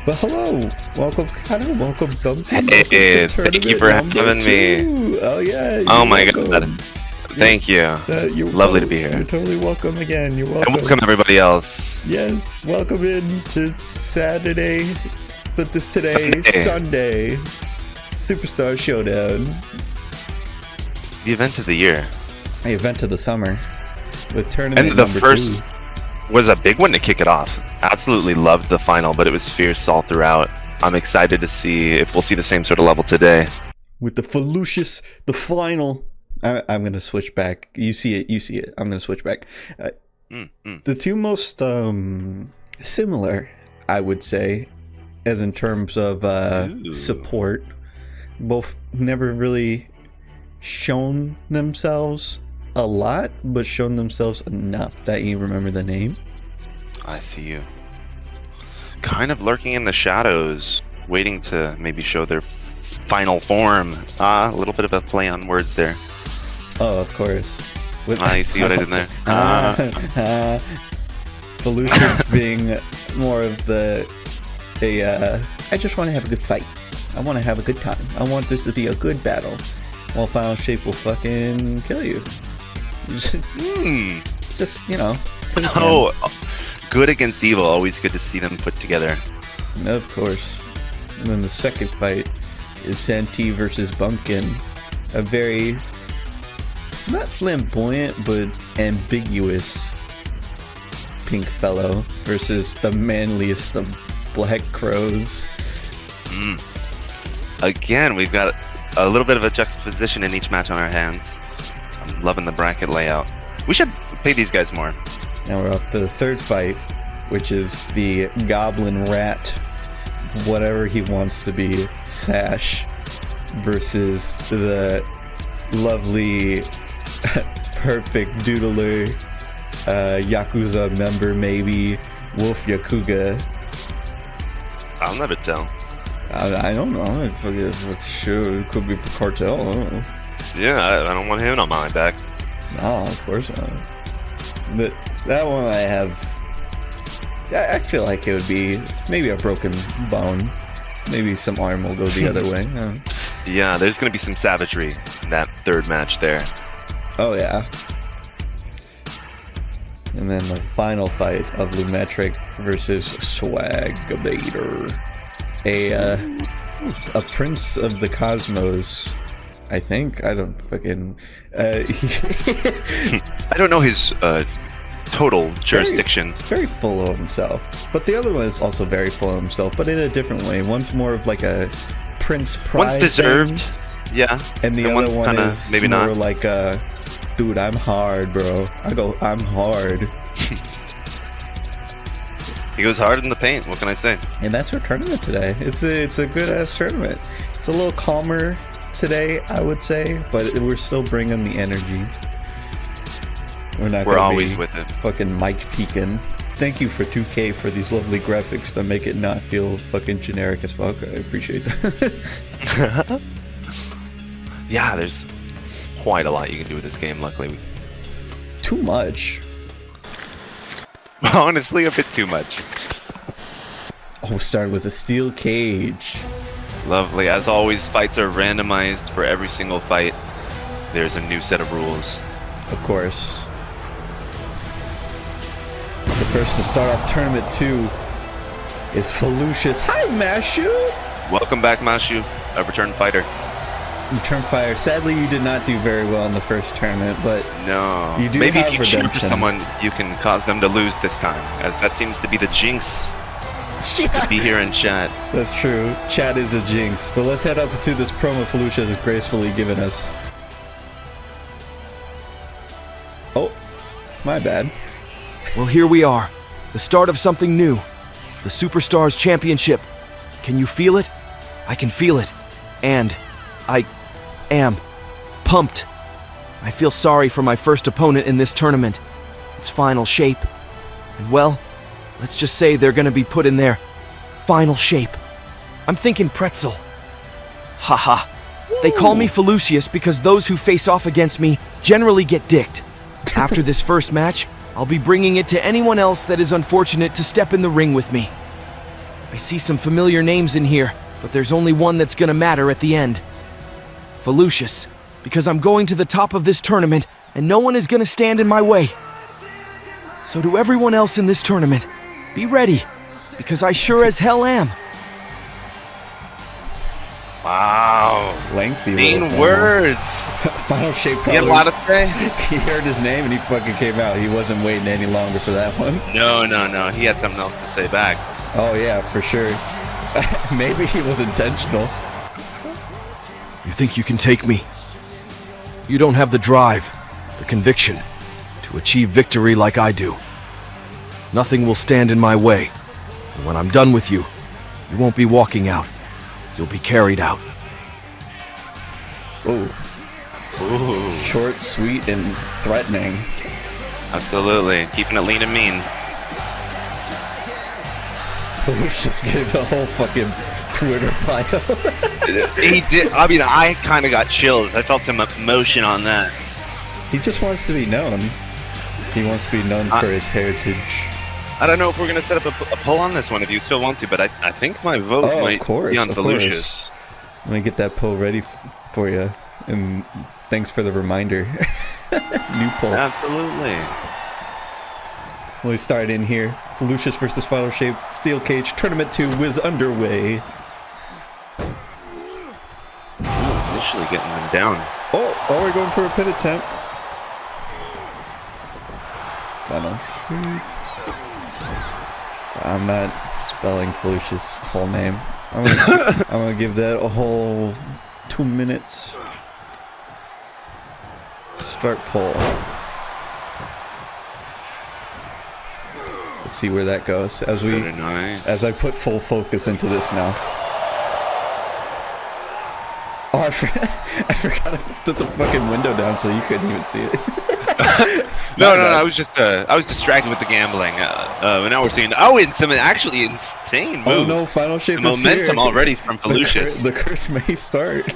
But hello, welcome, Duncan. Hey, thank you for having me. Oh yeah. Oh my god. Thank you. Lovely to be here. You're totally welcome again. You're welcome. And welcome everybody else. Yes, welcome in to Saturday, but Sunday, Superstar Showdown. The event of the year. The event of the summer. With tournament And the number first 2. was a big one to kick it off. Absolutely loved the final, but it was fierce all throughout. I'm excited to see if we'll see the same sort of level today. With the final. I'm going to switch back. You see it. I'm going to switch back. The two most similar, I would say, as in terms of support. Both never really shown themselves a lot, but shown themselves enough that you remember the name. I see you. Kind of lurking in the shadows, waiting to maybe show their final form. A little bit of a play on words there. Oh, of course. I see what I did there. Volucious being more of I just want to have a good fight. I want to have a good time. I want this to be a good battle. While Final Shape will fucking kill you. Just, Oh, good against evil. Always good to see them put together. Of course. And then the second fight is Santee versus Bumpkin. A very, not flamboyant, but ambiguous pink fellow versus the manliest of Black Crows. Again, we've got a little bit of a juxtaposition in each match on our hands. I'm loving the bracket layout. We should pay these guys more. Now we're up to the third fight, which is the Goblin Rat, whatever he wants to be, Sash, versus the lovely, perfect doodler, Yakuza member maybe, Wolf Yakuga. I'll never tell. I don't know. Sure, it could be cartel. I don't know. Yeah, I don't want him on my back. No, of course not. But that one I feel like it would be maybe a broken bone. Maybe some arm will go the other way. Yeah, there's going to be some savagery in that third match there. Oh, yeah. And then the final fight of Lumetric versus Swagabator. A prince of the cosmos, I think. I don't fucking... I don't know his total jurisdiction. Very full of himself. But the other one is also very full of himself, but in a different way. One's more of like a prince pride One's deserved, thing, yeah. and the other one is maybe more not. like dude, I'm hard, bro. I'm hard. He goes hard in the paint, what can I say? And that's our tournament today. It's a good-ass tournament. It's a little calmer today, I would say, but we're still bringing the energy. We're always with it. Fucking Mike peeking. Thank you for 2K for these lovely graphics to make it not feel fucking generic as fuck. I appreciate that. Yeah, there's quite a lot you can do with this game, luckily. Too much. Honestly, a bit too much. Oh, started with a steel cage. Lovely. As always, fights are randomized for every single fight. There's a new set of rules. Of course. The first to start off Tournament 2 is Volucious. Hi, Mashu! Welcome back, Mashu, a return fighter. Return fighter. Sadly, you did not do very well in the first tournament, but no. You do Maybe have if you cheer for redemption. someone, you can cause them to lose this time, as that seems to be the jinx to be here in chat. That's true. Chat is a jinx. But let's head up to this promo Volucious has gracefully given us. Oh, my bad. Well, here we are. The start of something new. The Superstars Championship. Can you feel it? I can feel it. And I am pumped. I feel sorry for my first opponent in this tournament. Its Final Shape. And well, let's just say they're gonna be put in their final shape. I'm thinking Pretzel. Haha. They call me Volucious because those who face off against me generally get dicked. After this first match, I'll be bringing it to anyone else that is unfortunate to step in the ring with me. I see some familiar names in here, but there's only one that's gonna matter at the end. Volusius, because I'm going to the top of this tournament, and no one is gonna stand in my way. So to everyone else in this tournament, be ready, because I sure as hell am. Wow. Lengthy. Mean words. Final Shape probably. You get a lot of say? He heard his name and he fucking came out. He wasn't waiting any longer for that one. No. He had something else to say back. Oh yeah, for sure. Maybe he was intentional. You think you can take me? You don't have the drive, the conviction, to achieve victory like I do. Nothing will stand in my way. And when I'm done with you, you won't be walking out. You'll be carried out. Ooh. Short, sweet, and threatening. Absolutely. Keeping it lean and mean. Just gave a whole fucking Twitter bio. He did. I mean, I kind of got chills. I felt some emotion on that. He just wants to be known. He wants to be known for his heritage. I don't know if we're going to set up a poll on this one if you still want to, but I think my vote might be on Volusius. I'm going to get that poll ready for you. And thanks for the reminder. New poll. Absolutely. We start in here. Volusius versus Final Shape Steel Cage Tournament 2 is underway. Initially getting them down. Oh, we're going for a pin attempt. Final Shape. I'm not spelling Volusius' whole name. I'm gonna give that a whole 2 minutes. Start poll. Let's see where that goes as I put full focus into this now. Oh, I forgot to put the fucking window down so you couldn't even see it. No, I was distracted with the gambling. And now we're seeing some actually insane moves. Oh no, Final Shape the is momentum here. already from Volusius. The curse may start.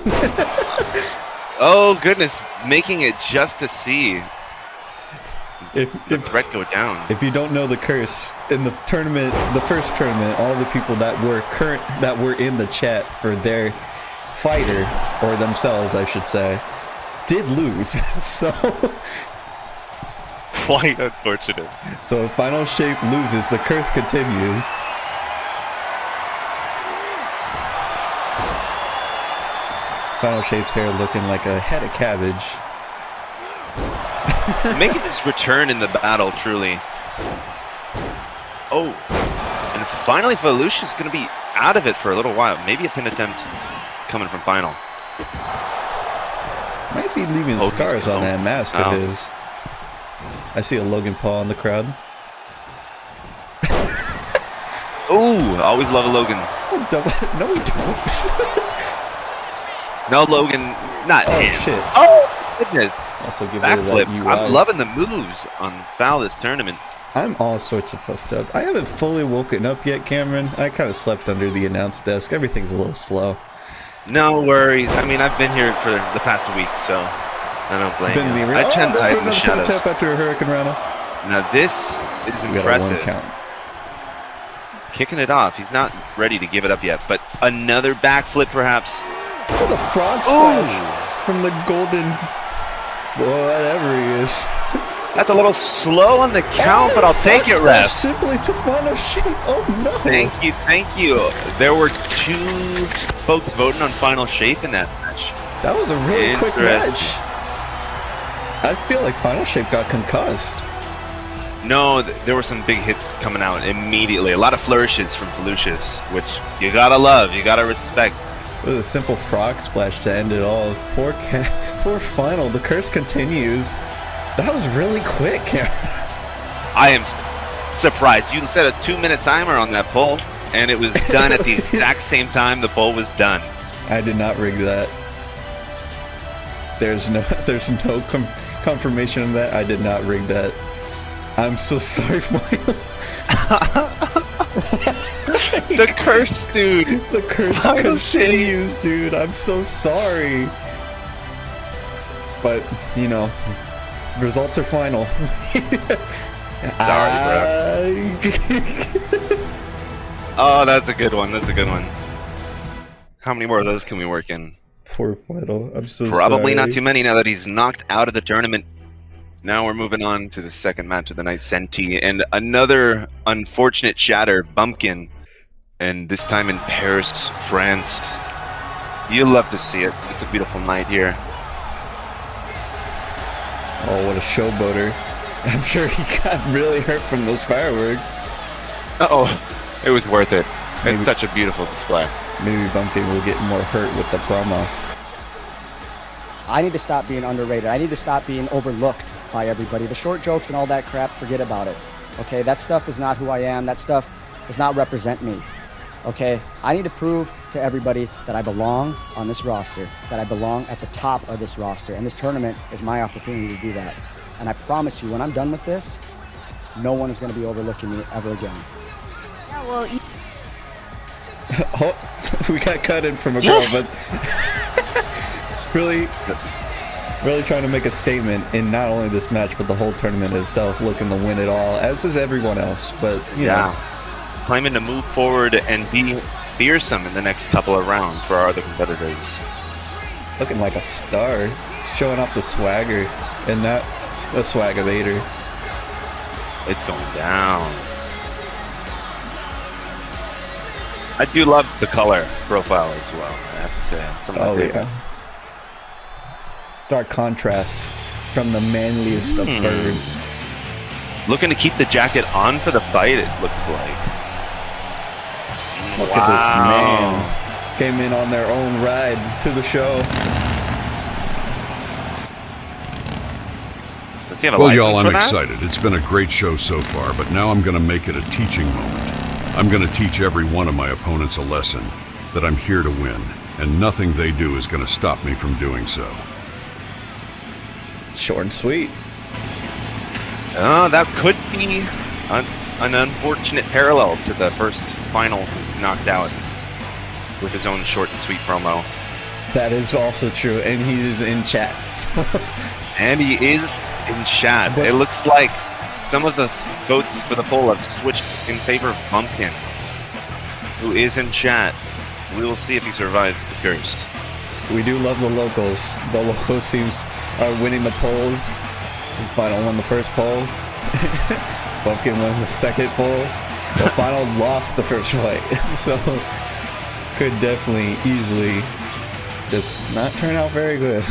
Oh goodness, making it just to see the threat go down. If you don't know the curse, in the tournament, the first tournament, all the people that were in the chat for their fighter, or themselves I should say, did lose. So quite unfortunate. So if Final Shape loses, the curse continues. Final Shape's hair looking like a head of cabbage. Making his return in the battle, truly. Oh, and finally Volusius is going to be out of it for a little while. Maybe a pin attempt coming from Final. Might be leaving scars on that mask of his. I see a Logan Paul in the crowd. Ooh, always love a Logan. No, we don't. No, Logan, not him. Shit. Oh, goodness. Also give her that UI. I'm loving the moves on Foul this tournament. I'm all sorts of fucked up. I haven't fully woken up yet, Cameron. I kind of slept under the announce desk. Everything's a little slow. No worries. I mean, I've been here for the past week, so I don't blame you. I tend to hide in the shadows. Tap after a Hurricane Rana. Now this is impressive. One count. Kicking it off. He's not ready to give it up yet, but another backflip perhaps. Oh, the frog splash from the golden whatever he is. That's a little slow on the count, but I'll take it, ref. Simply to Final Shape. Oh no. Thank you. There were 2 folks voting on Final Shape in that match. That was a really quick match. I feel like Final Shape got concussed. No, there were some big hits coming out immediately. A lot of flourishes from Volusius, which you gotta love, you gotta respect. It was a simple frog splash to end it all. Poor Final. The curse continues. That was really quick. I am surprised. You set a 2-minute timer on that poll, and it was done at the exact same time the poll was done. I did not rig that. There's no confirmation of that. I did not rig that. I'm so sorry, Final. The curse, dude. The curse continues, dude. I'm so sorry. But, you know, results are final. Sorry, bro. Oh, that's a good one. That's a good one. How many more of those can we work in? Poor Fido. I'm so Probably sorry. not too many now that he's knocked out of the tournament. Now we're moving on to the second match of the night, Senti, and another unfortunate shatter, Bumpkin, and this time in Paris, France. You'll love to see it. It's a beautiful night here. Oh, what a showboater. I'm sure he got really hurt from those fireworks. Uh-oh. It was worth it. Maybe- It's such a beautiful display. Maybe Bumpkin will get more hurt with the promo. I need to stop being underrated. I need to stop being overlooked by everybody. The short jokes and all that crap, forget about it. Okay, that stuff is not who I am. That stuff does not represent me. Okay, I need to prove to everybody that I belong on this roster, that I belong at the top of this roster, and this tournament is my opportunity to do that. And I promise you, when I'm done with this, no one is going to be overlooking me ever again. Yeah, well, Oh, we got cut in from a girl, but really trying to make a statement in not only this match, but the whole tournament itself, looking to win it all, as is everyone else. But, you know. Claiming to move forward and be fearsome in the next couple of rounds for our other competitors. Looking like a star, showing off the swagger, and not the swagavator. It's going down. I do love the color profile as well, I have to say. Some of my favorite. Yeah. Stark contrast from the manliest of birds. Looking to keep the jacket on for the fight, it looks like. Look at this man. Came in on their own ride to the show. Does he have a Well, license y'all, I'm for that? excited. It's been a great show so far, but now I'm going to make it a teaching moment. I'm going to teach every one of my opponents a lesson, that I'm here to win, and nothing they do is going to stop me from doing so. Short and sweet. That could be an unfortunate parallel to the first final knocked out with his own short and sweet promo. That is also true, and he is in chat. So. And he is in chat. But- It looks like some of the votes for the poll have switched in favor of Bumpkin, who is in chat. We will see if he survives the curse. We do love the locals. The locals are winning the polls. Final won the first poll. Bumpkin won the second poll. The Final lost the first fight. So could definitely easily just not turn out very good.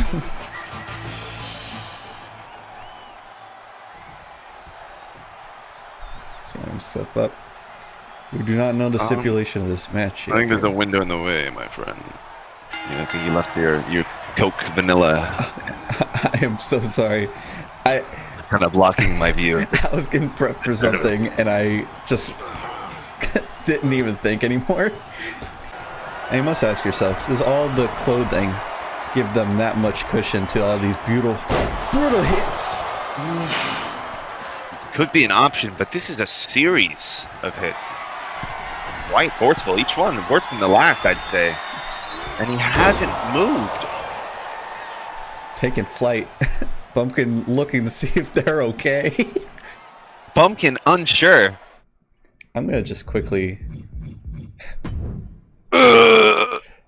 Slam himself up. We do not know the stipulation of this match yet. I think there's a window in the way, my friend. I think you left your Coke vanilla I am so sorry. I kind of blocking my view. I was getting prepped for something and I just didn't even think anymore. And you must ask yourself, does all the clothing give them that much cushion to all these brutal hits? Could be an option, but this is a series of hits. Quite forceful, each one worse than the last, I'd say. And he hasn't moved. Taking flight. Bumpkin looking to see if they're okay. Bumpkin unsure. I'm gonna just quickly...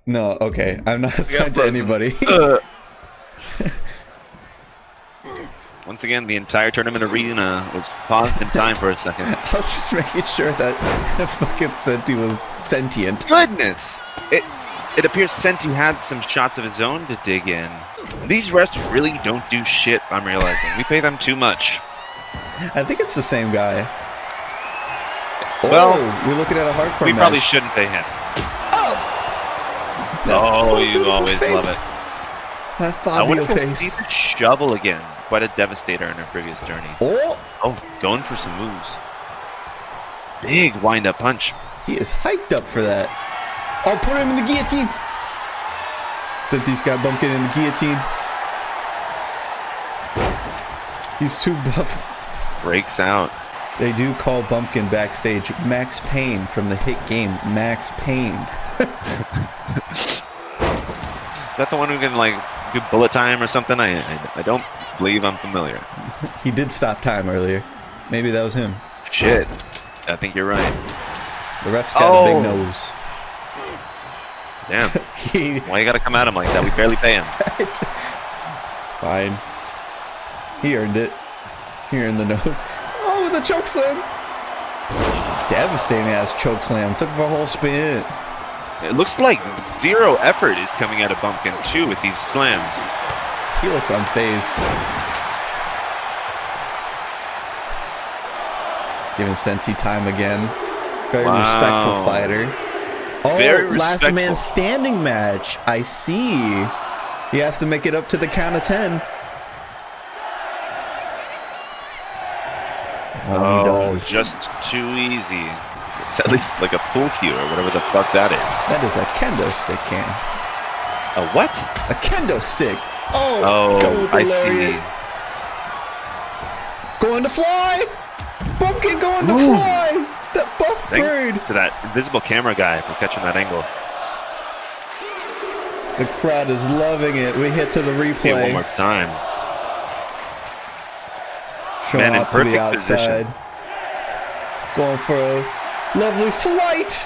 No, okay. I'm not assigned to anybody. Once again, the entire tournament arena was paused in time for a second. I was just making sure that fucking Senti was sentient. Goodness! It appears Senti had some shots of his own to dig in. These refs really don't do shit, I'm realizing. We pay them too much. I think it's the same guy. Well, we're looking at a hardcore We match. probably shouldn't pay him. Oh, You always love it. That I wonder Fabio if we'll see face. the shovel again. Quite a devastator in her previous journey. Oh, Oh, going for some moves. Big wind-up punch. he is hyped up for that. Oh, put him in the guillotine. Senti's got Bumpkin in the guillotine. He's too buff. Breaks out. They do call Bumpkin backstage Max Payne from the hit game Max Payne. Is that the one who can like do bullet time or something? I don't believe I'm familiar. He did stop time earlier. Maybe that was him. Shit. I think you're right. The ref's got a big nose. Damn. Why you gotta come at him like that? We barely pay him. It's fine. He earned it. He earned the nose. Oh, the choke slam. Devastating ass choke slam. Took the whole spin. It looks like zero effort is coming out of Bumpkin too with these slams. He looks unfazed. It's giving Senti time again. Very respectful fighter. Oh, Very last respectful. man standing match. I see. He has to make it up to the count of 10. Oh, he does. Just too easy. It's at least like a pull cue or whatever the fuck that is. That is a kendo stick, Cam. A what? A kendo stick. Oh, go with the I lariat. see. Going to fly. Bumpkin going to fly. That buff bird. Thanks to that invisible camera guy for catching that angle. The crowd is loving it. We hit to the Okay, one replay. more time. Showing Man in off to the perfect outside. position. Going for a lovely flight.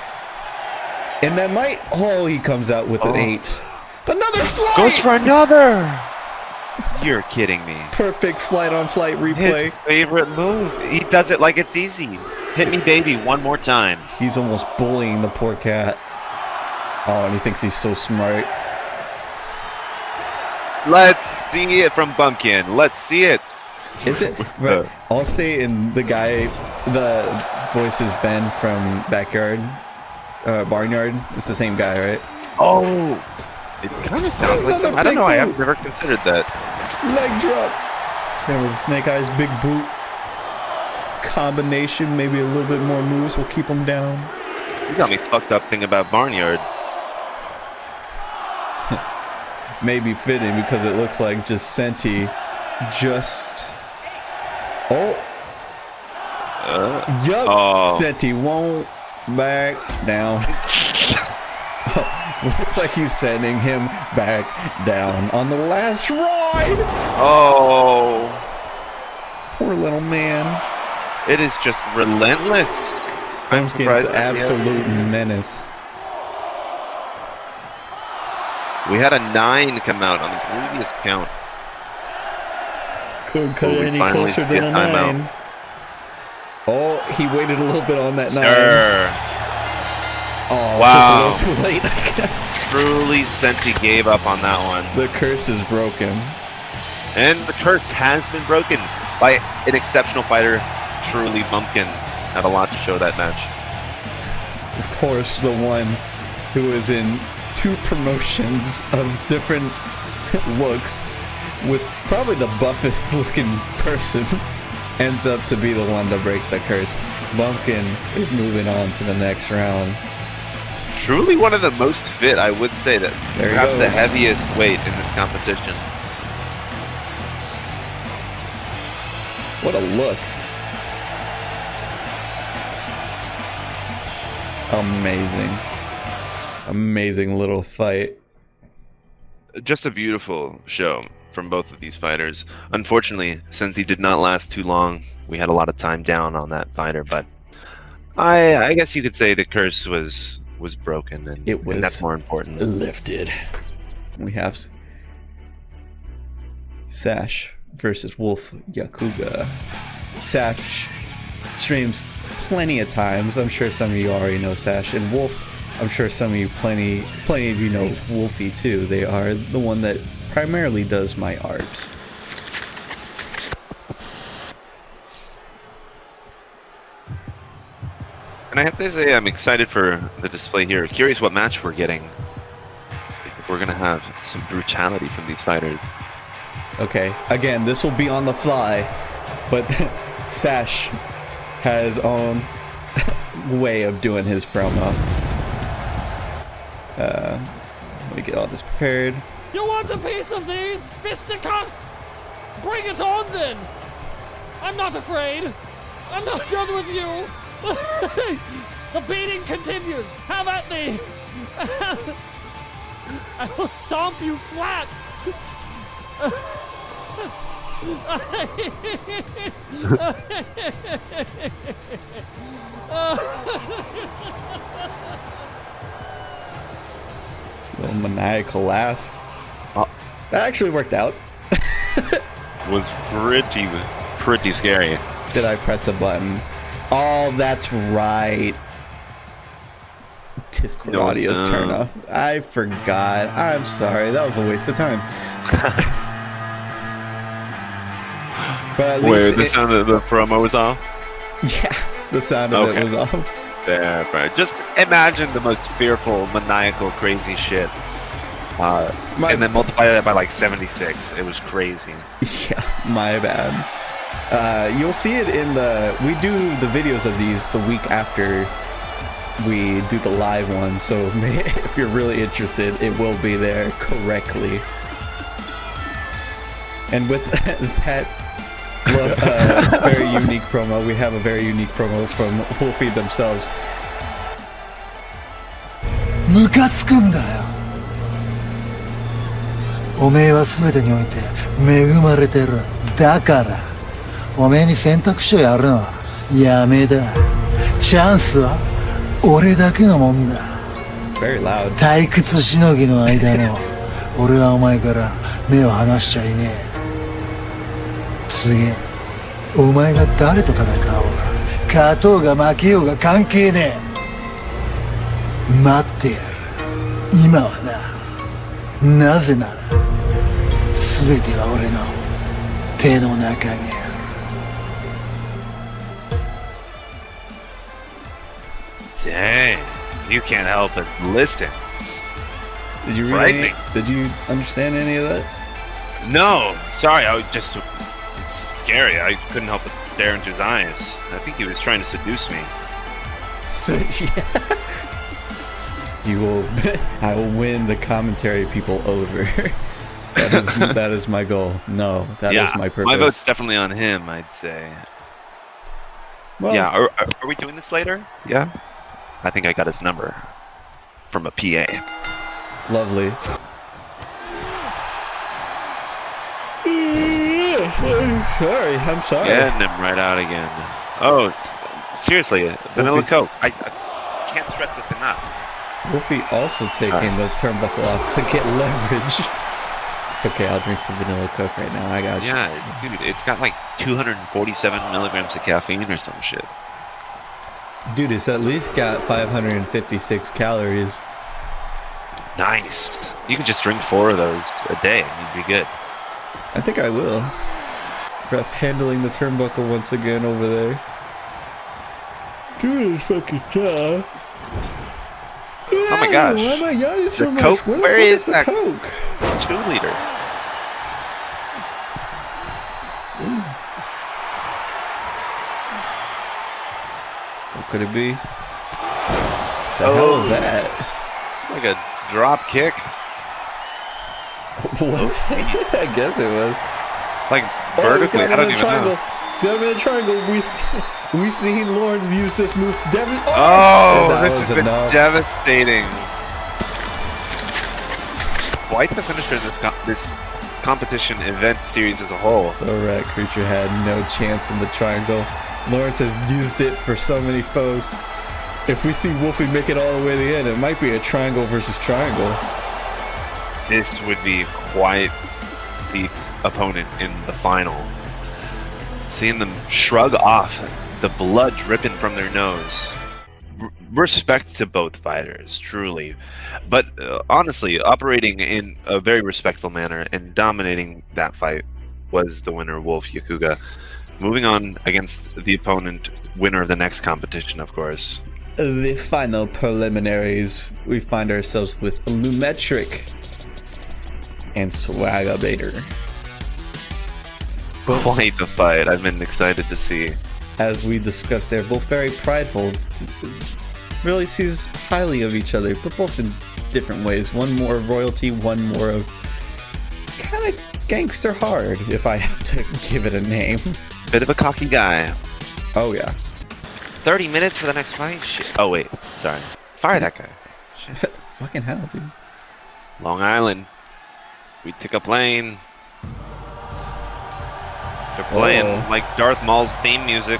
And that might... Oh, he comes out with an 8. Another flight! Goes for another! You're kidding me. Perfect flight on flight replay. His favorite move. He does it like it's easy. Hit me, baby, one more time. He's almost bullying the poor cat. Oh, and he thinks he's so smart. Let's see it from Bumpkin. Let's see it. Is it? Right. Allstate and the guy, the voice is Ben from Backyard, Barnyard. It's the same guy, right? Oh, it kind of sounds like Another him. I don't big know. I boot. have never considered that. Leg drop. And with Snake Eyes big boot combination, maybe a little bit more moves will keep him down. You got me fucked up thinking about Barnyard. Maybe fitting because it looks like just Senti just... Oh. Yup. Oh. Senti won't back down. Looks like he's sending him back down on the last ride. Oh, Poor little man. it is just relentless. I'm Bumpkin's surprised that he hasn't- absolute menace. We had a 9 come out on the previous count. Couldn't cut Oh, we any finally closer see a than a timeout. 9. Oh, he waited a little bit on that 9. Sir, Oh, Wow. just a little too late. truly, Senti gave up on that one. The curse is broken. And the curse has been broken by an exceptional fighter. Truly, Bumpkin had a lot to show that match. Of course, the one who is in 2 promotions of different looks with probably the buffest looking person ends up to be the one to break the curse. Bumpkin is moving on to the next round. Truly one of the most fit, I would say, that There he perhaps the goes. heaviest weight in this competition. What a look. Amazing. Amazing little fight. Just a beautiful show from both of these fighters. Unfortunately, Senti did not last too long. We had a lot of time down on that fighter, but I guess you could say the curse was broken, and, It was and that's more important. lifted. We have Sash versus Wolf Yakuga. Sash streams plenty of times. I'm sure some of you already know Sash. And Wolf, I'm sure some of you, plenty of you know Wolfie too. They are the one that primarily does my art. And I have to say, I'm excited for the display here. Curious what match we're getting. I think we're gonna have some brutality from these fighters. Okay, again, this will be on the fly, but Sash has his own way of doing his promo. Let me get all this prepared. You want a piece of these fisticuffs? Bring it on then! I'm not afraid. I'm not done with you. The beating continues. Have at thee. I will stomp you flat. Little maniacal laugh. Oh. That actually worked out. Was pretty scary. Did I press a button? Oh, that's right. Discord audio's turn off. I forgot. I'm sorry. That was a waste of time. But at least the sound of the promo was off? Yeah, the sound of it was off. Yeah, right. Just imagine the most fearful, maniacal, crazy shit. And then multiply that by like 76. It was crazy. Yeah, my bad. You'll see it in we do the videos of these the week after we do the live one, so if you're really interested, it will be there correctly. And with that very unique promo, we have a very unique promo from Wolfie themselves. ムカつくんだよ。おめえは全てにおいて恵まれてる。だからおめえに選択肢をやるのはやめだ。チャンスは俺だけのもんだ。Very loud. 退屈しのぎの間の俺はお前から目を離しちゃいねえ。次お前が誰と戦おうが勝とうが負けようが関係ねえ。待ってやる。今はな。なぜなら全ては俺の手の中にある。Dang, you can't help but listen. Did you read Did you understand any of that? No, sorry, I was just... It's scary. I couldn't help but stare into his eyes. I think he was trying to seduce me. So, yeah. I will win the commentary people over. That is my goal. No, that is my purpose. My vote's definitely on him, I'd say. Well, yeah, are we doing this later? Yeah? I think I got his number from a PA. Lovely. Sorry, I'm sorry. Getting him right out again. Oh, seriously, vanilla Coke. I can't stress this enough. Wolfie also taking the turnbuckle off to get leverage. It's okay, I'll drink some vanilla Coke right now. I got you. Yeah, dude, it's got like 247 milligrams of caffeine or some shit. Dude, it's at least got 556 calories. Nice. You can just drink 4 of those a day and you'd be good. I think I will. Ref handling the turnbuckle once again over there. Dude, this fucking car. Oh my gosh. Why am I yawning so much? Coke? Where is that Coke? 2 liter. What could it be? The hell is that? Like a drop kick. What? I guess it was. Like Oh, vertically. I don't even know. It's got him in a triangle. We seen Lawrence use this move. This has been devastating. Quite the finisher in this competition event series as a whole. The rat creature had no chance in the triangle. Lawrence has used it for so many foes. If we see Wolfie make it all the way to the end, it might be a triangle versus triangle. This would be quite the opponent in the final. Seeing them shrug off, the blood dripping from their nose. Respect to both fighters, truly. But honestly, operating in a very respectful manner and dominating that fight was the winner, Wolf Yakuga. Moving on against the opponent, winner of the next competition, of course. The final preliminaries, we find ourselves with Lumetric and Swagabator. Quite the fight. I've been excited to see. As we discussed, they're both very prideful. Really sees highly of each other, but both in different ways. One more of royalty, one more of kind of gangster hard, if I have to give it a name. Bit of a cocky guy. Oh yeah. 30 minutes for the next fight? Shit. Oh wait, sorry. Fire that guy. Shit. Fucking hell, dude. Long Island. We took a plane. They're playing like Darth Maul's theme music.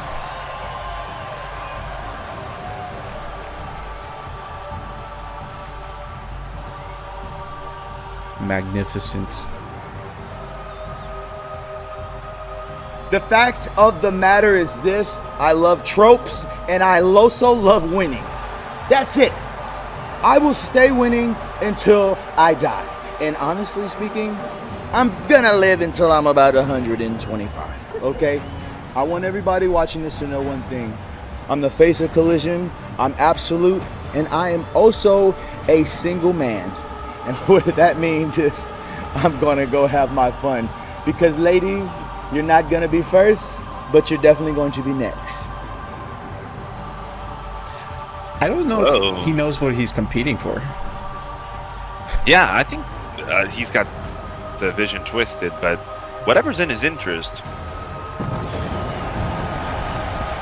Magnificent. The fact of the matter is this: I love tropes, and I also love winning. That's it. I will stay winning until I die. And honestly speaking, I'm gonna live until I'm about 125, okay? I want everybody watching this to know one thing. I'm the face of Collision, I'm absolute, and I am also a single man. And what that means is I'm gonna go have my fun. Because ladies, you're not gonna be first, but you're definitely going to be next. I don't know if he knows what he's competing for. Yeah, I think he's got the vision twisted, but whatever's in his interest.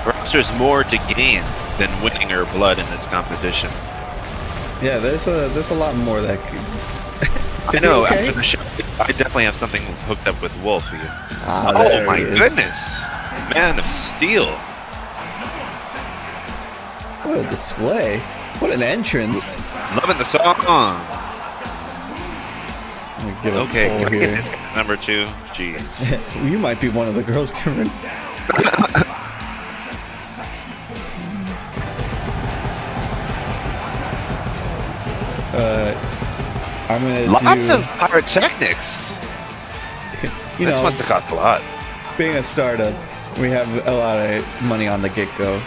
Perhaps there's more to gain than winning her blood in this competition. Yeah, there's a lot more that could... I know, after the show, I definitely have something hooked up with Wolfie. Oh my goodness! Man of Steel. What a display. What an entrance. Loving the song. Okay, can I here. get this guy's number 2? Jeez. You might be one of the girls, Cameron. I'm gonna Lots of pyrotechnics. You this know, must have cost a lot. Being a startup, we have a lot of money on the get-go.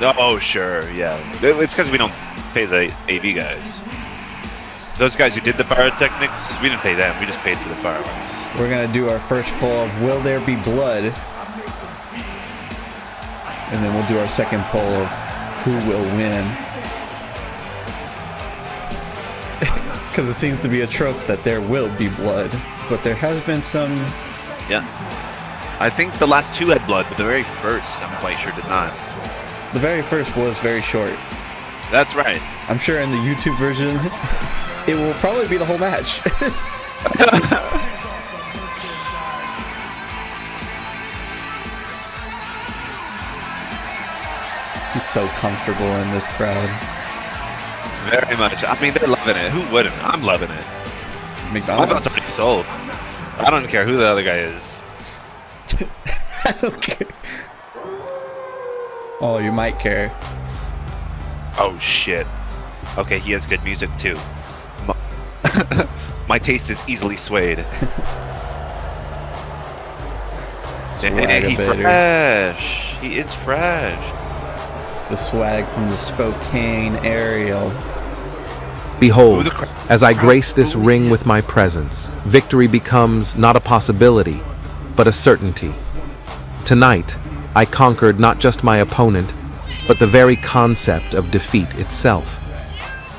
Oh, sure, yeah. It's because we don't pay the AV guys. Those guys who did the pyrotechnics, we didn't pay them. We just paid for the fireworks. We're gonna do our first poll of Will There Be Blood? And then we'll do our second poll of Who Will Win? Because it seems to be a trope that there will be blood, but there has been some... Yeah. I think the last 2 had blood, but the very first, I'm quite sure, did not. The very first was very short. That's right. I'm sure in the YouTube version, it will probably be the whole match. He's so comfortable in this crowd. Very much. I mean, they're loving it. Who wouldn't? I'm loving it. McDonald's. My vote's already sold. I don't care who the other guy is. I don't care. Oh, you might care. Oh, shit. Okay, he has good music, too. My taste is easily swayed. Hey, he's fresh. He is fresh. The swag from the Spokane aerial. Behold, as I grace this ring with my presence, victory becomes not a possibility, but a certainty. Tonight, I conquered not just my opponent, but the very concept of defeat itself.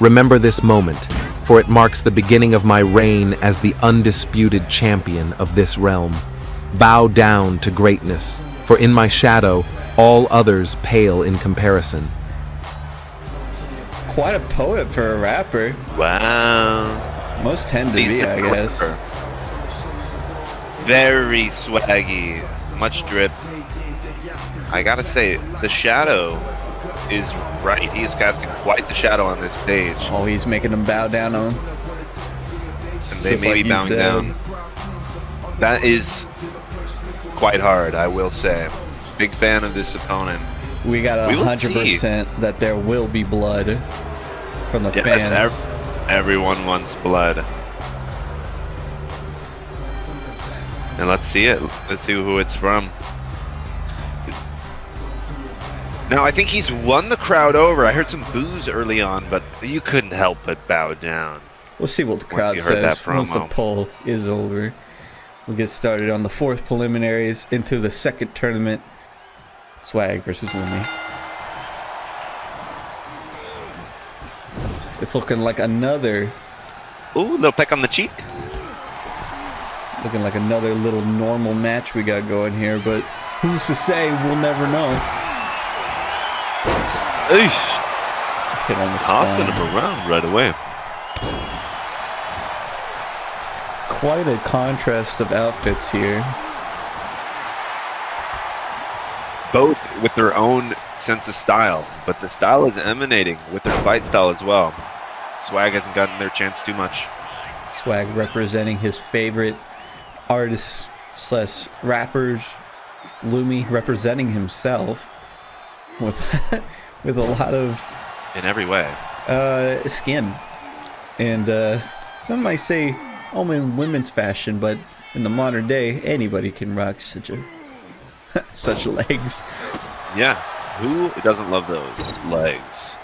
Remember this moment, for it marks the beginning of my reign as the undisputed champion of this realm. Bow down to greatness, for in my shadow, all others pale in comparison. Quite a poet for a rapper. Wow. Most tend to be, I guess. Very swaggy. Much drip. I gotta say, the shadow is right. He is casting quite the shadow on this stage. Oh, he's making them bow down on him. And they may be bowing down. That is quite hard, I will say. Big fan of this opponent. We got 100% that there will be blood from the fans. Everyone wants blood. And let's see it. Let's see who it's from. Now, I think he's won the crowd over. I heard some boos early on, but you couldn't help but bow down. We'll see what the crowd says once the poll is over. We'll get started on the 4th preliminaries into the 2nd tournament. Swag versus Lumi. It's looking like another... Ooh, little peck on the cheek. Looking like another little normal match we got going here, but who's to say? We'll never know. Eesh. Hit on the tossing him around right away. Quite a contrast of outfits here. both with their own sense of style, but the style is emanating with their fight style as well. Swag hasn't gotten their chance too much. Swag representing his favorite artists / rappers. Lumi representing himself with with a lot of In every way. skin. And some might say only in women's fashion, but in the modern day, anybody can rock such legs. Yeah, who doesn't love those legs?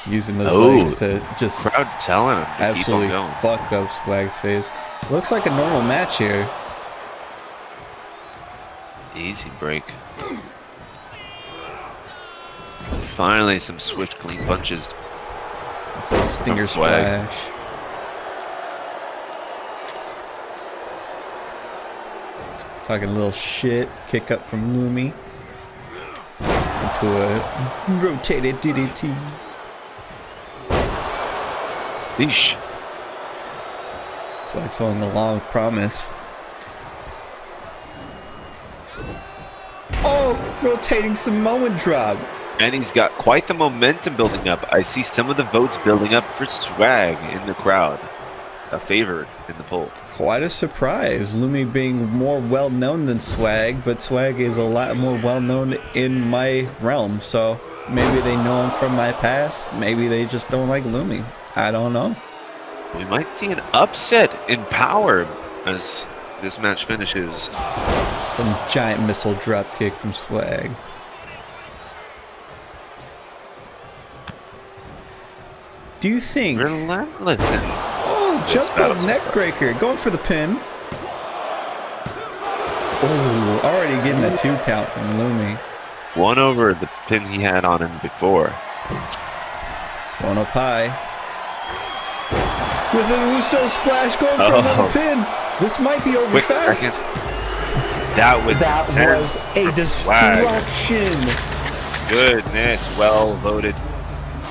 Using those legs to just crowd telling him to absolutely keep on going. fuck up Swag's face. Looks like a normal match here. Easy break. Finally, some swift, clean punches. So stinger Swag. splash. Talking a little shit. Kick up from Lumi into a rotated DDT. Yeesh. Swag's on the long promise. Oh, rotating Samoan drop. And he's got quite the momentum building up. I see some of the votes building up for Swag in the crowd. A favorite in the poll. Quite a surprise. Lumi being more well known than Swag, but Swag is a lot more well known in my realm. So maybe they know him from my past. Maybe they just don't like Lumi. I don't know. We might see an upset in power as this match finishes. Some giant missile drop kick from Swag. Do you think? Relentless. Oh, jump up neck breaker, going for the pin. Oh, already getting a 2 count from Lumi. One over the pin he had on him before. It's going up high. With an Uso splash going for another pin. This might be over Quick fast. second. That was a destruction. Goodness, well voted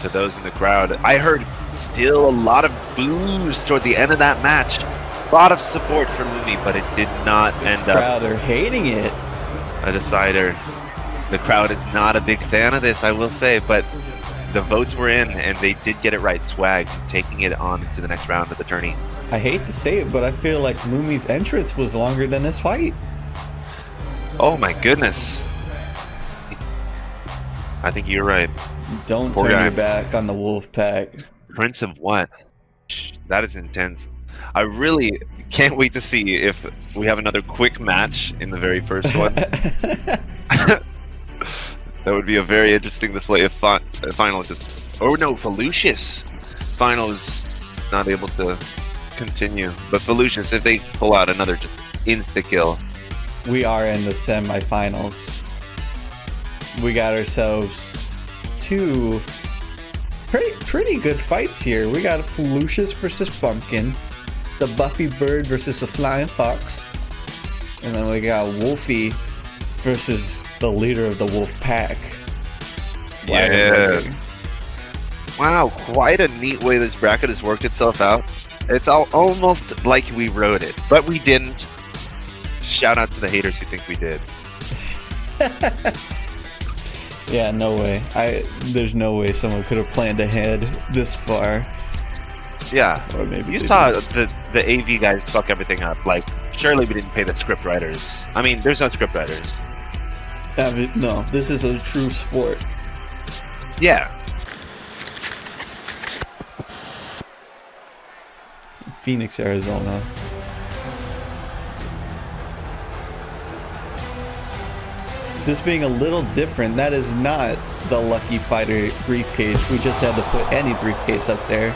to those in the crowd. I heard still a lot of boos toward the end of that match. A lot of support from Lumi, but it did not end up. Crowd are hating it. A decider. The crowd is not a big fan of this, I will say, but the votes were in, and they did get it right. Swag taking it on to the next round of the tourney. I hate to say it, but I feel like Lumi's entrance was longer than his fight. Oh my goodness. I think you're right. Don't Poor turn guy. your back on the wolf pack. Prince of what? That is intense. I really can't wait to see if we have another quick match in the very first one. That would be a very interesting display if final just... Oh no, Felucius final is not able to continue. But Felucius, if they pull out another just insta-kill. We are in the semifinals. We got ourselves 2 pretty good fights here. We got Felucius versus Bumpkin, the Buffy Bird versus the Flying Fox, and then we got Wolfie versus the leader of the Wolf Pack. Swag and Bumpkin. Wow, quite a neat way this bracket has worked itself out. It's almost like we wrote it, but we didn't. Shout out to the haters who think we did. Yeah, no way. There's no way someone could have planned ahead this far. Yeah, Or maybe you they saw did. the AV guys fuck everything up. Like, surely we didn't pay the script writers. I mean, there's no script writers. No, this is a true sport. Yeah. Phoenix, Arizona. This being a little different, that is not the Lucky Fighter briefcase. We just had to put any briefcase up there.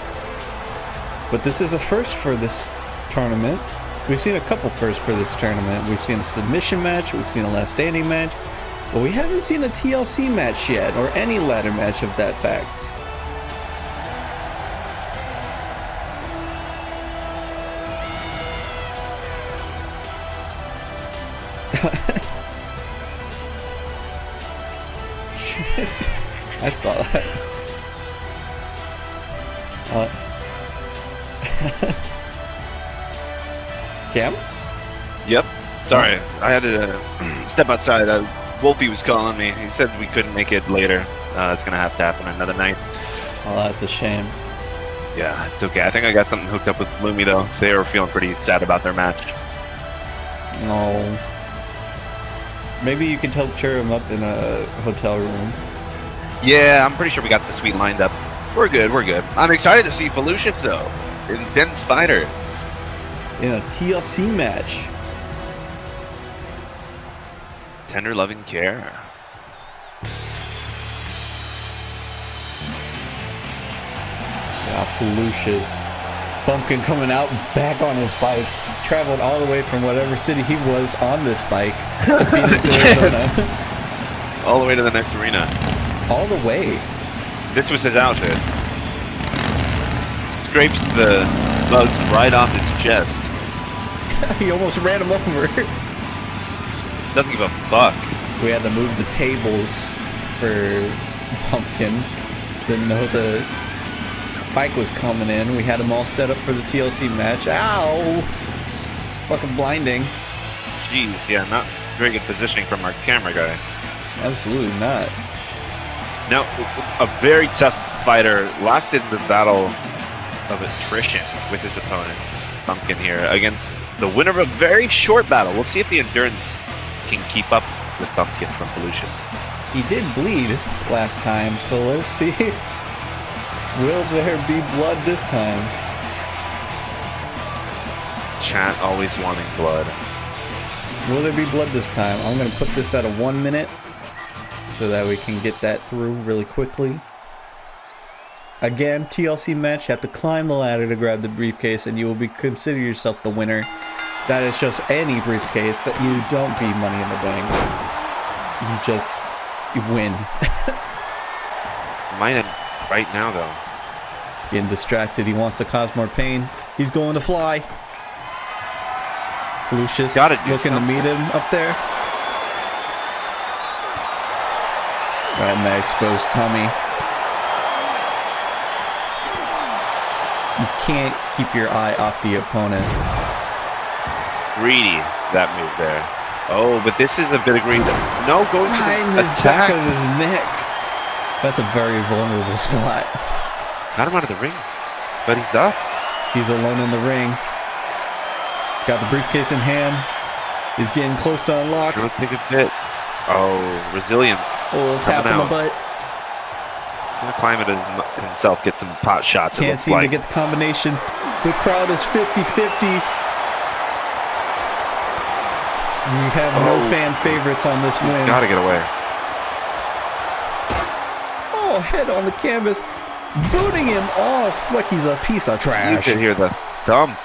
But this is a first for this tournament. We've seen a couple firsts for this tournament. We've seen a submission match, we've seen a last standing match, but we haven't seen a TLC match yet, or any ladder match of that fact. Shit. I saw that. Cam? Yep. Sorry, I had to step outside. Wolfie was calling me. He said we couldn't make it later. It's going to have to happen another night. Oh, that's a shame. Yeah, it's okay. I think I got something hooked up with Lumi, though. They were feeling pretty sad about their match. Oh. Maybe you could help cheer him up in a hotel room. Yeah, I'm pretty sure we got the suite lined up. We're good, we're good. I'm excited to see Felucius, though. Intense fighter. In a TLC match. Tender loving care. Yeah, Felucius. Bumpkin coming out back on his bike. Traveled all the way from whatever city he was on this bike to Phoenix, Arizona. All the way to the next arena. All the way. This was his outfit. Scrapes the bugs right off his chest. He almost ran him over. Doesn't give a fuck. We had to move the tables for Pumpkin. Didn't know the bike was coming in. We had them all set up for the TLC match. Ow! It's fucking blinding. Jeez, yeah, not very good positioning from our camera guy. Absolutely not. Now, a very tough fighter locked in the battle of attrition with his opponent, Pumpkin here, against the winner of a very short battle. We'll see if the endurance can keep up with Pumpkin from Felucius. He did bleed last time, so let's see. Will there be blood this time? Chat always wanting blood. Will there be blood this time? I'm going to put this at a 1 minute so that we can get that through really quickly. Again, TLC match, you have to climb the ladder to grab the briefcase and you will be consider yourself the winner. That is just any briefcase that you don't be Money in the Bank. You win. Might end right now, though. He's getting distracted. He wants to cause more pain. He's going to fly. Felucius looking to meet him up there. Right in that exposed tummy. You can't keep your eye off the opponent. Greedy, that move there. Oh, but this is a bit of greed. No, going right for in the his attack. back of his neck. That's a very vulnerable spot. Got him out of the ring, but he's up. He's alone in the ring. He's got the briefcase in hand. He's getting close to unlock. Don't take a bit. Oh, resilience. A little tap in the butt. Gonna climb it himself, get some pot shots. Can't seem to get the combination. The crowd is 50-50. We have no fan favorites on this win. Gotta get away. Oh, head on the canvas. Booting him off like he's a piece of trash. You can hear the thump.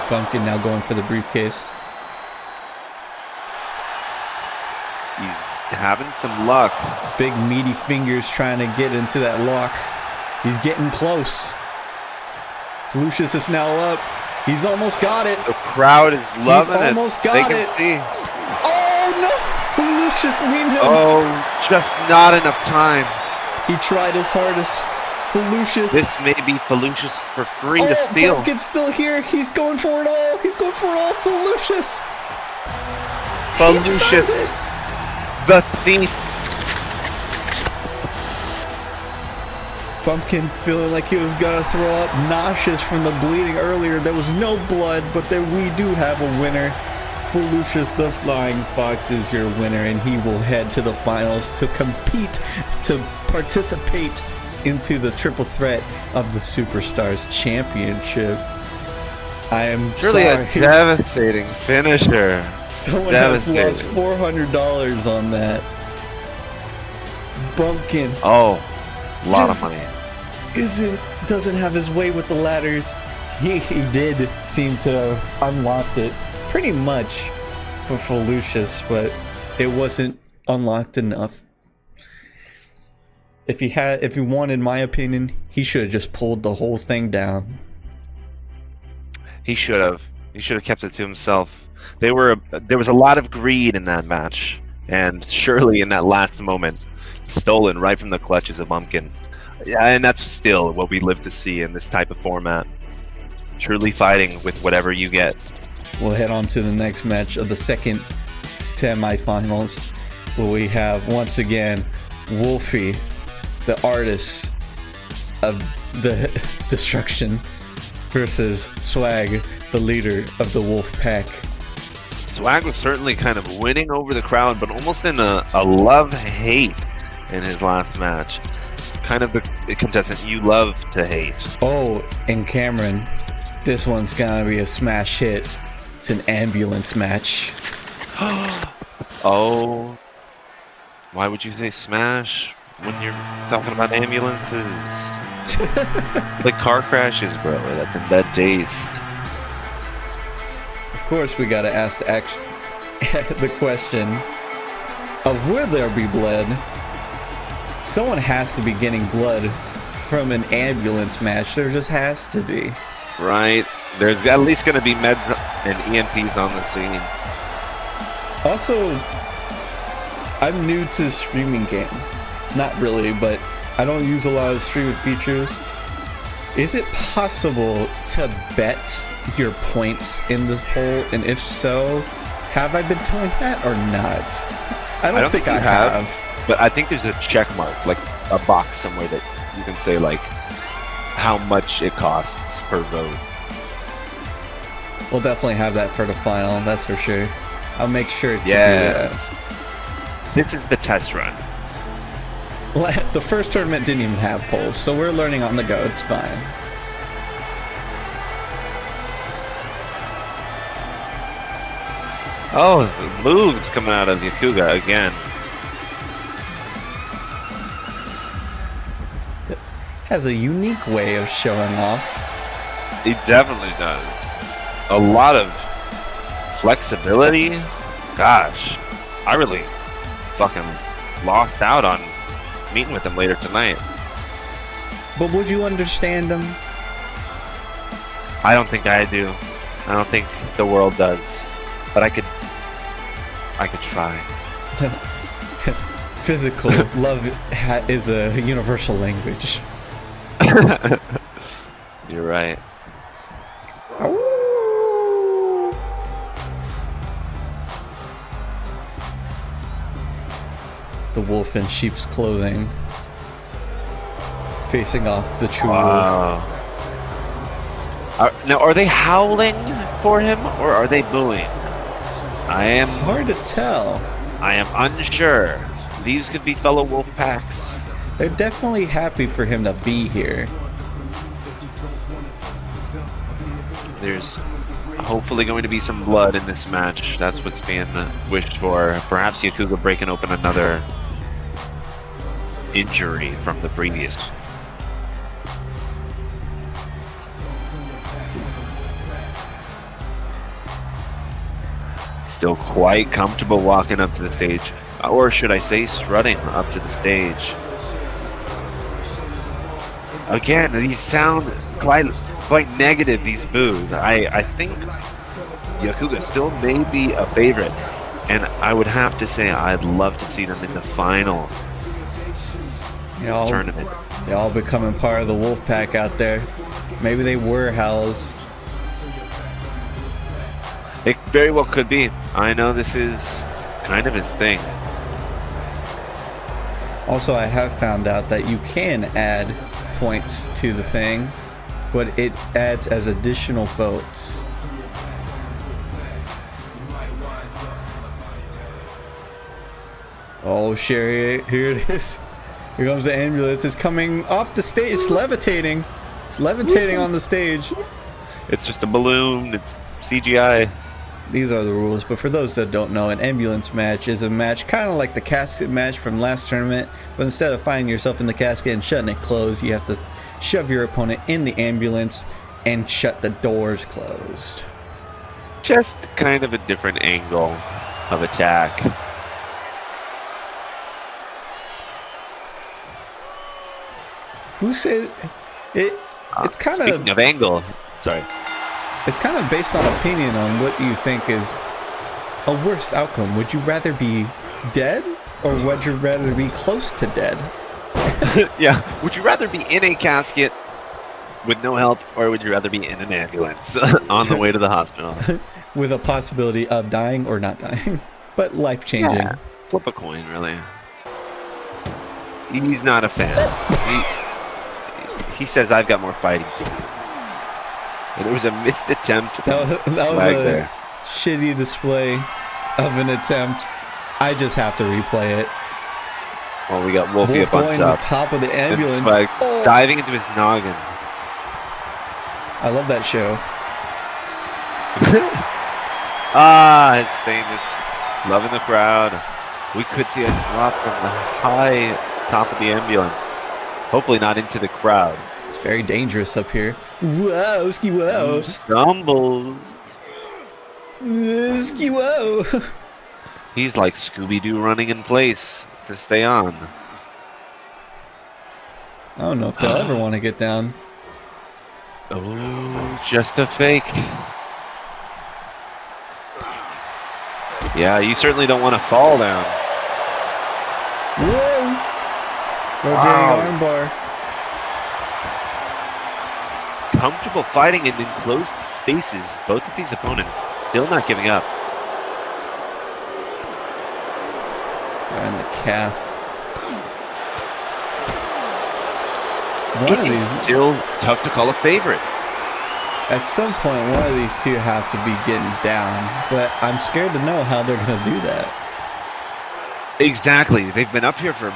Bumpkin now going for the briefcase. He's having some luck. Big meaty fingers trying to get into that lock. He's getting close. Felucius is now up. He's almost got it. The crowd is loving it. He's almost got they it. can see. Oh no! Felucius weaned him. Oh, just not enough time. He tried his hardest. Felucius. This may be Felucius for free to steal. Bumpkin's still here. He's going for it all. He's going for it all. Felucius. Felucius, the thief. Bumpkin feeling like he was gonna throw up, nauseous from the bleeding earlier. There was no blood, but then we do have a winner. Felucius the Flying Fox is your winner, and he will head to the finals to compete, to participate into the triple threat of the Superstars Championship. I am Really sorry. a devastating finisher. Someone has lost $400 on that. Bumpkin. Oh, a lot of money. Doesn't have his way with the ladders. He did seem to have unlocked it pretty much for Felucius, but it wasn't unlocked enough. If he wanted my opinion, he should have just pulled the whole thing down. He should have. He should have kept it to himself. There was a lot of greed in that match, and surely in that last moment, stolen right from the clutches of Bumpkin. Yeah, and that's still what we live to see in this type of format. Truly fighting with whatever you get. we'll head on to the next match of the second semifinals, where we have once again Wolfie, the artist of the destruction, versus Swag, the leader of the Wolf Pack. Swag was certainly kind of winning over the crowd, but almost in a love-hate in his last match. Kind of the contestant you love to hate. Oh, and Cameron, this one's gonna be a smash hit. It's an ambulance match. Oh. Why would you say smash when you're talking about ambulances? Like car crashes, bro. That's in bad taste. Of course, we gotta ask the question of will there be blood? Someone has to be getting blood from an ambulance match. There just has to be. Right. There's at least going to be meds and EMPs on the scene. Also, I'm new to the streaming game. Not really, but I don't use a lot of streaming features. Is it possible to bet your points in the poll? And if so, have I been doing that or not? I don't think I have. But I think there's a check mark, like a box somewhere that you can say like how much it costs per vote. We'll definitely have that for the final, that's for sure. I'll make sure to do that. This is the test run. The first tournament didn't even have polls, so we're learning on the go, it's fine. Oh, the moves coming out of Yakuga again. Has a unique way of showing off. He definitely does. A lot of flexibility. Gosh, I really fucking lost out on meeting with him later tonight. But would you understand him? I don't think I do. I don't think the world does. But I could try. Physical love is a universal language. You're right. The wolf in sheep's clothing, facing off the true wolf. Now, are they howling for him or are they booing? I am hard to tell. I am unsure. These could be fellow wolf packs. They're definitely happy for him to be here. There's hopefully going to be some blood in this match. That's what's being wished for. Perhaps Yakuga breaking open another injury from the previous. Let's see. Still quite comfortable walking up to the stage. Or should I say strutting up to the stage. Again, these sound quite negative, these boos. I think Yakuga still may be a favorite. And I would have to say I'd love to see them in the final tournament. They all becoming part of the wolf pack out there. Maybe they were Howls. It very well could be. I know this is kind of his thing. Also, I have found out that you can add points to the thing, but it adds as additional votes. Oh, Sherry, here it is. Here comes the ambulance. It's coming off the stage. It's levitating. It's levitating on the stage. It's just a balloon. It's CGI. These are the rules, but for those that don't know, an ambulance match is a match kind of like the casket match from last tournament, but instead of finding yourself in the casket and shutting it closed, you have to shove your opponent in the ambulance and shut the doors closed. Just kind of a different angle of attack. Who says it? It's kind of speaking of angle. Sorry. It's kind of based on opinion on what you think is a worst outcome. Would you rather be dead or would you rather be close to dead? Yeah. Would you rather be in a casket with no help or would you rather be in an ambulance on the way to the hospital? with a possibility of dying or not dying, but life-changing. Yeah. Flip a coin, really. He's not a fan. He says I've got more fighting to do. And there was a missed attempt. That was a shitty display of an attempt. I just have to replay it. Oh, we got Wolfie Wolf up on going top. to the top of the ambulance. Swag diving into his noggin. I love that show. His famous loving the crowd. We could see a drop from the high top of the ambulance. Hopefully not into the crowd. It's very dangerous up here. Whoa, ski whoa. Stumbles. Ski whoa. He's like Scooby-Doo running in place to stay on. I don't know if they'll ever want to get down. Oh, just a fake. Yeah, you certainly don't want to fall down. Whoa. Rotating armbar. Comfortable fighting in enclosed spaces. Both of these opponents still not giving up. And the calf. One of these still tough to call a favorite. At some point, one of these two have to be getting down, but I'm scared to know how they're going to do that. Exactly. They've been up here for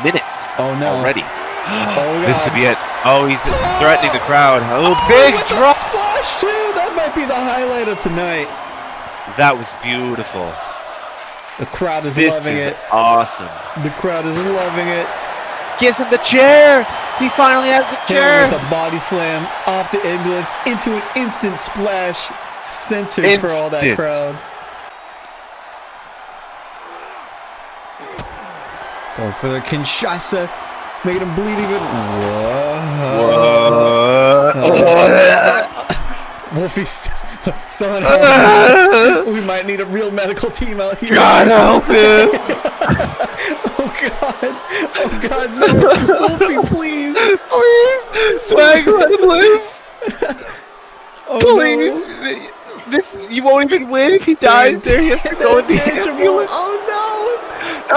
minutes already. Oh, this could be it. Oh, he's threatening the crowd. Oh, big drop. Splash too. That might be the highlight of tonight. That was beautiful. The crowd is this loving is it. Awesome. The crowd is loving it. Gives him the chair. He finally has the chair. With a body slam off the ambulance into an instant splash, centered for all that crowd. Going for the Kinshasa, making him bleed even. Wolfie's somehow. We might need a real medical team out here. God help him! Oh God! Oh God! No, Wolfie, please! Please, Swag, let him live. Oh, please, no. This you won't even win if he dies there. He has to go in the ambulance. Oh no!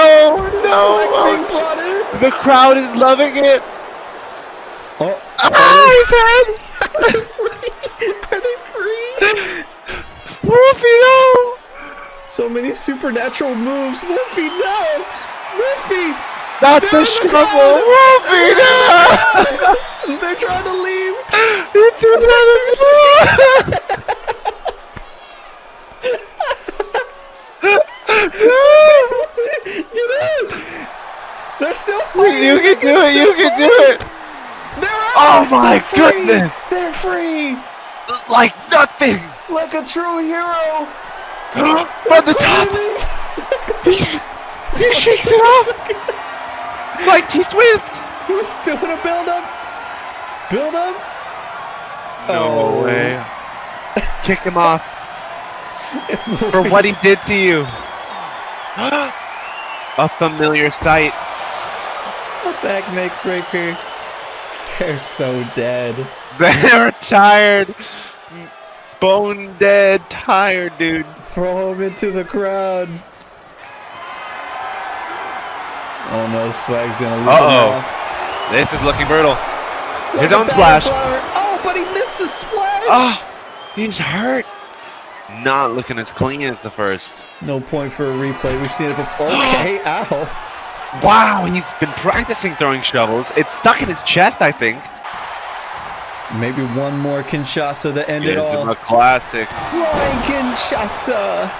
Oh no! Swag's being brought in. The crowd is loving it. Oh! His head! Are they free? Wolfie, no! So many supernatural moves. Wolfie, no! Wolfie! That's a shovel! Wolfie, no! They're trying to leave! Get out! They're still free! You can do it! You can do it! They're out! Oh my goodness! They're free! Like nothing! Like a true hero! From the top! He shakes it off! Like T-Swift! He was doing a build-up! Build-up? No way. Kick him off. For what he did to you. A familiar sight. A back neck breaker. They're so dead. They're tired. Bone dead, tired, dude. Throw him into the crowd. Oh no, Swag's gonna leave him off. This is looking brutal. Like his own splash. Oh, but he missed a splash. Oh, he's hurt. Not looking as clean as the first. No point for a replay. We've seen it before. Okay, ow. Wow, he's been practicing throwing shovels. It's stuck in his chest, I think. Maybe one more Kinshasa to end it all. A classic. Flying Kinshasa.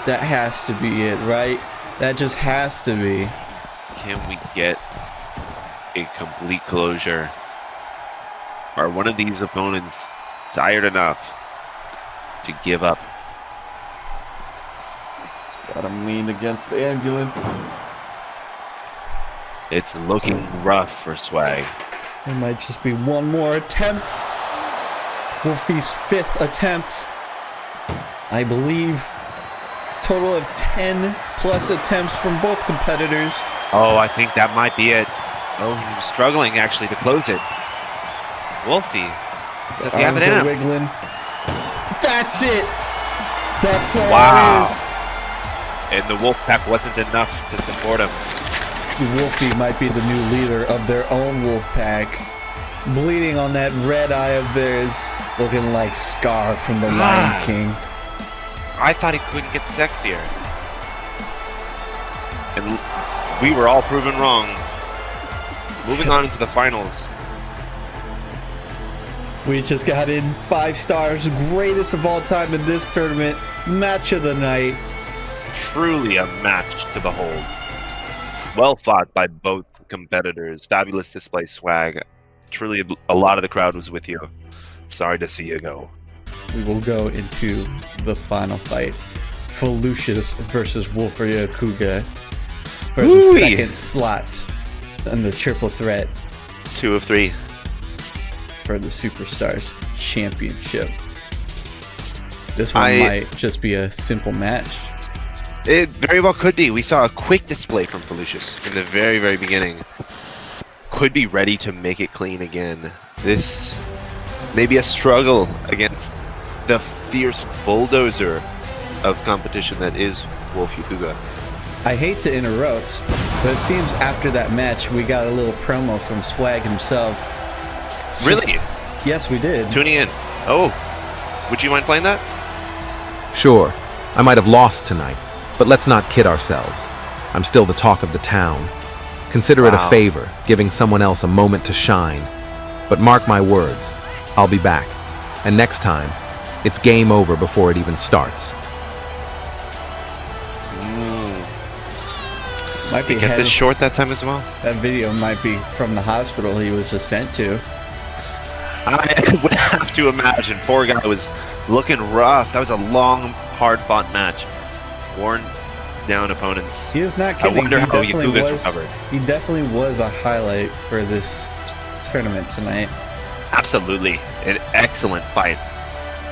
That has to be it, right? That just has to be. Can we get a complete closure? Are one of these opponents tired enough to give up? Got him leaned against the ambulance. It's looking rough for Swag. There might just be one more attempt. Wolfie's 5th attempt. I believe. Total of 10 plus attempts from both competitors. Oh, I think that might be it. Oh, he was struggling actually to close it. Wolfie Does he have it in him? Wiggling. That's it. That's all Wow. it is. And the Wolfpack wasn't enough to support him. Wolfie might be the new leader of their own Wolfpack. Bleeding on that red eye of theirs, looking like Scar from the Lion King. I thought he couldn't get sexier. And we were all proven wrong. Moving on into the finals. We just got in 5 stars, greatest of all time in this tournament, match of the night. Truly a match to behold. Well fought by both competitors. Fabulous display swag. Truly a lot of the crowd was with you. Sorry to see you go. We will go into the final fight. Felucius versus Wolfie Kuga for the second slot and the triple threat 2 of 3 for the Superstars Championship. This one might just be a simple match. It very well could be. We saw a quick display from Felucius in the very, very beginning. Could be ready to make it clean again. This may be a struggle against the fierce bulldozer of competition that is Wolfie Kuga. I hate to interrupt, but it seems after that match we got a little promo from Swag himself. Really? Yes, we did. Tuning in. Oh, would you mind playing that? Sure, I might have lost tonight, but let's not kid ourselves. I'm still the talk of the town. Consider it a favor, giving someone else a moment to shine. But mark my words, I'll be back. And next time, it's game over before it even starts. Might be He kept it short that time as well. That video might be from the hospital he was just sent to. I would have to imagine. Poor guy was looking rough. That was a long, hard-fought match. Worn down opponents. He is not kidding. I wonder how Yakuga's recovered. He definitely was a highlight for this tournament tonight. Absolutely. An excellent fight.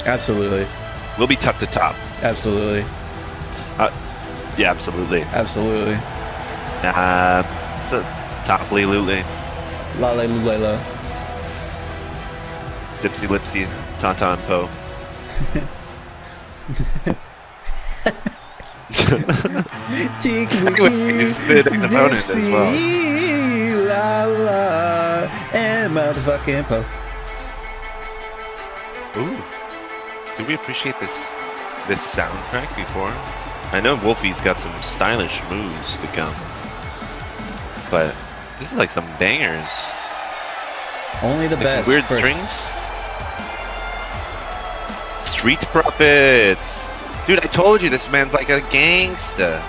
Absolutely. We'll be top to top. Absolutely. Yeah, absolutely. Absolutely. So, toply lutely. Lale Lulela. Dipsy Lipsy, Tata and Poe. Anyways, the next opponent as well. La la and motherfucking Poe. Ooh. Do we appreciate this soundtrack before? I know Wolfie's got some stylish moves to come. But this is like some bangers. Only the best. Weird strings. Street Profits. Dude, I told you this man's like a gangster.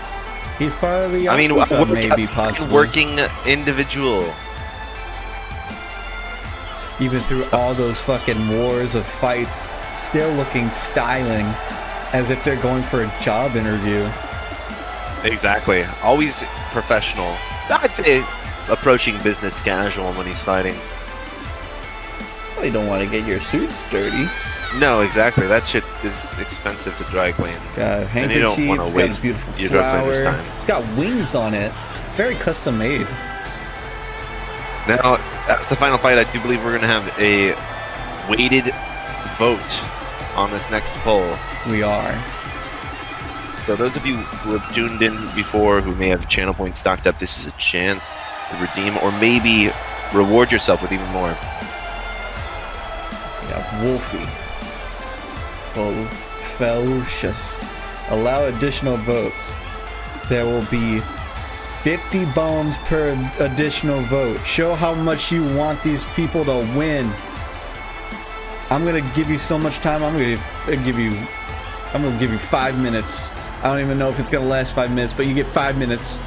He's part of the Yakuza, I mean, maybe possibly. Working individual. Even through all those fucking wars of fights, still looking styling as if they're going for a job interview. Exactly. Always professional. I'd say approaching business casual when he's fighting. Well, you don't want to get your suits dirty. No, exactly. That shit is expensive to dry clean. It's got And you don't handkerchiefs, wanna it's got a waste beautiful your dry flower. cleaner's time. It's got wings on it. Very custom made. Now, that's the final fight. I do believe we're going to have a weighted vote on this next poll. We are. So those of you who have tuned in before, who may have channel points stocked up, this is a chance to redeem or maybe reward yourself with even more. We have Wolfie. Felucius. Allow additional votes. There will be 50 bombs per additional vote. Show how much you want these people to win. I'm gonna give you so much time. I'm gonna give you 5 minutes. I don't even know if it's gonna last 5 minutes, but you get 5 minutes.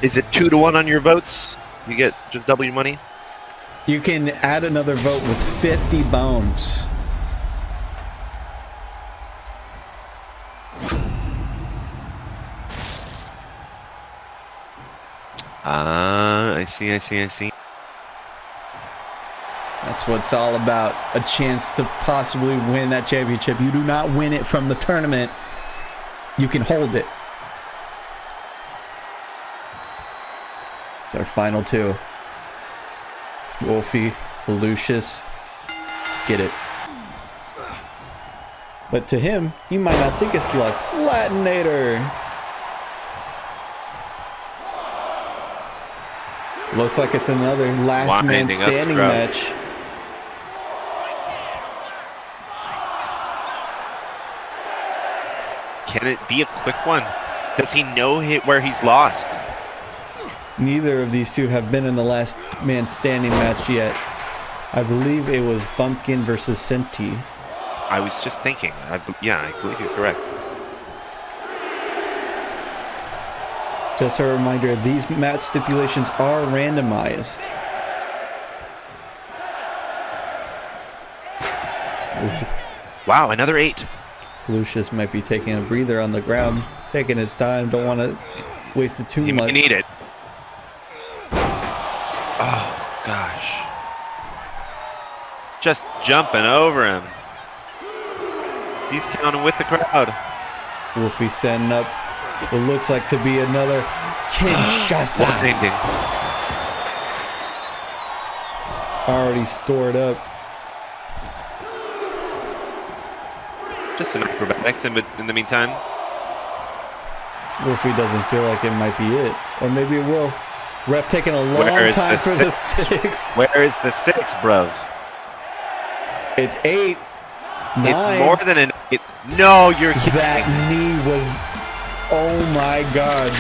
Is it 2-1 on your votes? You get just double your money? You can add another vote with 50 bombs. I see. That's what it's all about. A chance to possibly win that championship. You do not win it from the tournament. You can hold it. It's our final two. Wolfie, Felucius. Just get it. But to him, he might not think it's luck. Flattenator. Looks like it's another last man standing match. Can it be a quick one? Does he know where he's lost? Neither of these two have been in the last man standing match yet. I believe it was Bumpkin versus Senti. I was just thinking. Yeah, I believe you're correct. Just a reminder, these match stipulations are randomized. Wow, another 8. Lucius might be taking a breather on the ground, taking his time, don't want to waste it too much. You need it. Oh, gosh. Just jumping over him. He's counting with the crowd. Wolfie setting up what looks like to be another Kinshasa. Already stored up. Just some acrobatics in the meantime. Wolfie doesn't feel like it might be it. Or maybe it will. Ref taking a long time for the 6. Where is the 6, bruv? It's 8. 9. It's more than an 8. No, you're kidding. That knee was... Oh my god.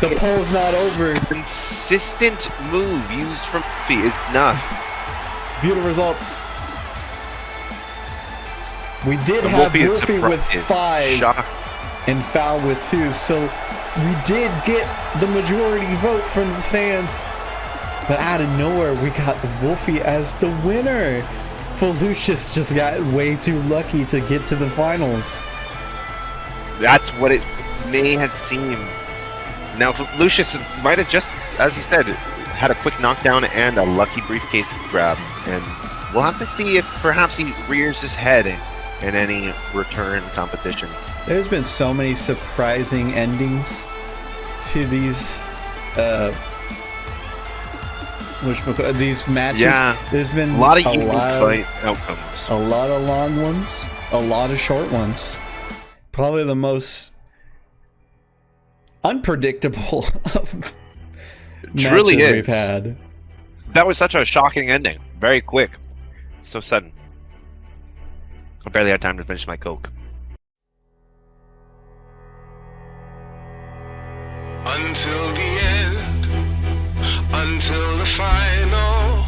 The pole's not over. Consistent move used from Wolfie is enough. Beautiful results. We did have Wolfie with 5 and Foul with 2, so we did get the majority vote from the fans. But out of nowhere, we got Wolfie as the winner. Lucius just got way too lucky to get to the finals. That's what it may have seemed. Now, Lucius might have just, as you said, had a quick knockdown and a lucky briefcase grab. And we'll have to see if perhaps he rears his head in any return competition. There's been so many surprising endings to these these matches. Yeah, there's been a lot of unique fight outcomes. A lot of long ones, a lot of short ones. Probably the most unpredictable of matches we've had. That was such a shocking ending. Very quick. So sudden. I barely had time to finish my Coke. Until the end, until the final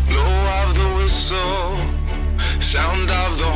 blow of the whistle, sound of the